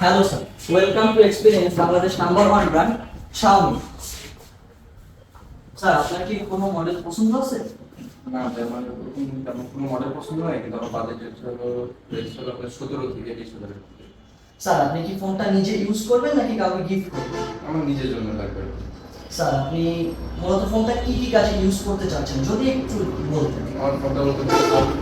Hello sir, welcome to Experience Bangladesh number one brand Xiaomi. Sir আপনার কি কোনো model পছন্দ আছে? না আমার তেমন কোনো মডেল পছন্দ হয় কিন্তু আমার বাজেট হলো রেঞ্জ হলো আপনার 17 থেকে 20,000 এর মধ্যে। স্যার আপনি কি ফোনটা নিজে ইউজ করবেন নাকি কাউকে গিফট করবেন? আমার নিজের জন্য লাগবে। স্যার আপনি মূলত ফোনটা কি কি কাজে ইউজ করতে চাচ্ছেন যদি একটু বলতেন। আমার ফোনটা বলতে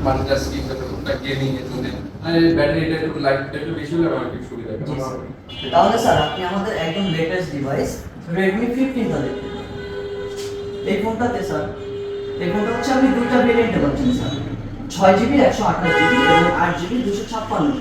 মাল্টিটাস্কিং করতে ফোনটা গেমিং এর জন্য মানে ব্যাটারিটা একটু লাইফটা একটু বেশি হলে আমার একটু সুবিধা হবে। তাহলে স্যার আপনি আমাদের একদম লেটেস্ট ডিভাইস Redmi 15 টা দেখুন। এই ফোনটাতে স্যার এই ফোনটা হচ্ছে আপনি দুইটা ভেরিয়েন্টে পাচ্ছেন স্যার, 6GB 128GB এবং 8GB 256GB।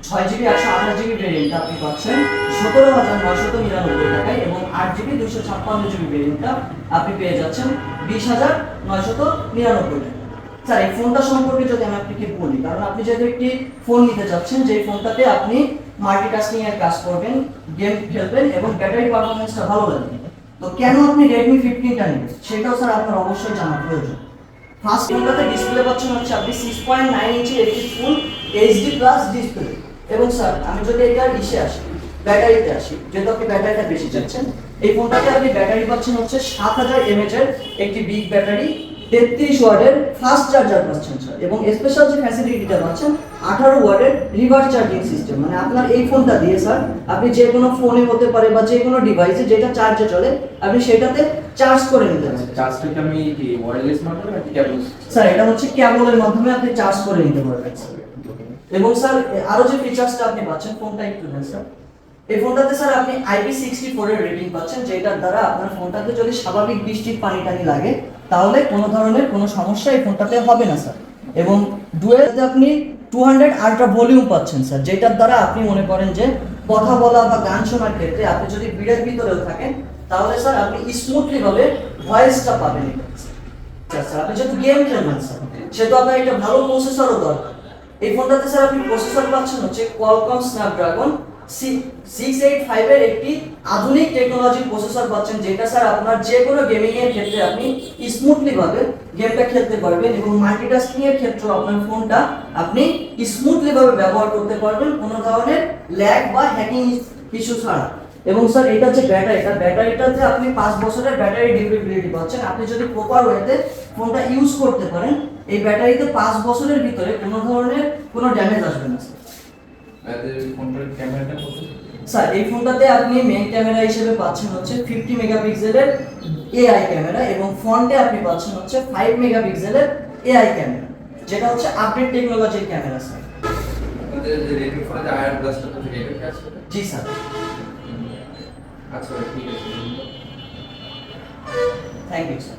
6GB 128GB ভেরিয়েন্টটা আপনি পাচ্ছেন 17,999 টাকায় এবং 8GB 256GB ভেরিয়েন্টটা আপনি পেয়ে যাচ্ছেন 20,999 টাকায়। স্যার এই ফোনটা সম্পর্কে যদি আমি আপনাকে বলি, কারণ আপনি যেহেতু একটি ফোন নিতে যাচ্ছেন যে ফোনটাতে আপনি মাল্টিটাস্কিং এর কাজ করবেন, গেম খেলবেন এবং ব্যাটারি পারফরম্যান্সটা ভালো লাগবে, তো কেন আপনি Redmi 15 টা নেবেন সেটাও স্যার আপনার অবশ্যই জানা প্রয়োজন। ফার্স্ট ফোনটাতে ডিসপ্লে পাচ্ছেন হচ্ছে আপনি 6.9 ইঞ্চি একটি ফুল HD প্লাস ডিসপ্লে এবং স্যার আমি যদি এটার ইসে আসি ব্যাটারিতে আসি, যেহেতু আপনি ব্যাটারিটা বেশি চাচ্ছেন, এই ফোনটাতে আপনি ব্যাটারি পাচ্ছেন হচ্ছে 7000 mAh এর একটি বিগ ব্যাটারি, 33 ওয়াটের ফাস্ট চার্জার পাচ্ছেন স্যার এবং স্পেশাল যে ফ্যাসিলিটিটা পাচ্ছেন 18 ওয়াটের রিভার্স চার্জিং সিস্টেম। মানে আপনার এই ফোনটা দিয়ে স্যার আপনি যে কোনো ফোনে হতে পারে বা যে কোনো ডিভাইসে যেটা চার্জে চলে আপনি সেটাতে চার্জ করে নিতে পারেন। চার্জটা কি আমি কি ওয়্যারলেস মাধ্যমে নাকি কেবল? স্যার এটা হচ্ছে কেবলের মাধ্যমে আপনি চার্জ করে নিতে পারবেন এবং স্যার আরো যে ফিচারসটা আপনি পাচ্ছেন ফোনটা একটু দেন স্যার। এই ফোনটাতে স্যার আপনি IP64 এর রেটিং পাচ্ছেন, যেটার দ্বারা আপনার ফোনটাতে যদি স্বাভাবিক বৃষ্টির পানি টানি লাগে তাহলে কোনো ধরনের কোনো সমস্যা এই ফোনটাতে হবে না স্যার। এবং ডুয়েলতে আপনি 200 আল্ট্রা ভলিউম পাচ্ছেন স্যার, যেটার দ্বারা আপনি মনে করেন যে কথা বলা বা গান শোনার ক্ষেত্রে আপনি যদি ভিড়ের ভিতরেও থাকেন তাহলে স্যার আপনি স্মুথলি ভাবে ভয়েসটা পাবেন। স্যার আপনি যেহেতু গেম খেলবেন স্যার সেহেতু আপনার একটা ভালো প্রসেসরও দরকার। এই ফোনটাতে স্যার আপনি প্রসেসর পাচ্ছেন হচ্ছে Qualcomm Snapdragon 685 এর একটি আধুনিক টেকনোলজি প্রসেসর পাচ্ছেন, যেটা স্যার আপনার যে কোনো গেমিং এর ক্ষেত্রে আপনি স্মুথলি ভাবে গেমটা খেলতে পারবেন এবং মাল্টিটাস্কিং এর ক্ষেত্রে আপনার ফোনটা আপনি স্মুথলি ভাবে ব্যবহার করতে পারবেন কোনো ধরনের ল্যাগ বা হ্যাকিং ইস্যু ছাড়া। এবং স্যার এটা যে ব্যাটারিটাতে আপনি 5 বছরের ব্যাটারি ডিউরেবিলিটি পাচ্ছেন। আপনি যদি প্রপার ওয়েতে ফোনটা ইউজ করতে পারেন এই ব্যাটারিতে 5 বছরের ভিতরে কোনো ধরনের কোনো ড্যামেজ আসবে না স্যার। ফোনটার ক্যামেরাটা কত? স্যার এই ফোনটাতে আপনি মেইন ক্যামেরা হিসেবে পাচ্ছেন হচ্ছে 50 মেগাপিক্সেলের AI ক্যামেরা এবং ফ্রন্টে আপনি পাচ্ছেন হচ্ছে 5 মেগাপিক্সেলের AI ক্যামেরা, যেটা হচ্ছে আপডেট টেকনোলজির ক্যামেরা স্যার। আমাদের যে Redmi ফোনে যে আয়ার ব্লাস্টার থাকে এটা কি আছে? জি স্যার। আচ্ছা ঠিক আছে। Thank you sir.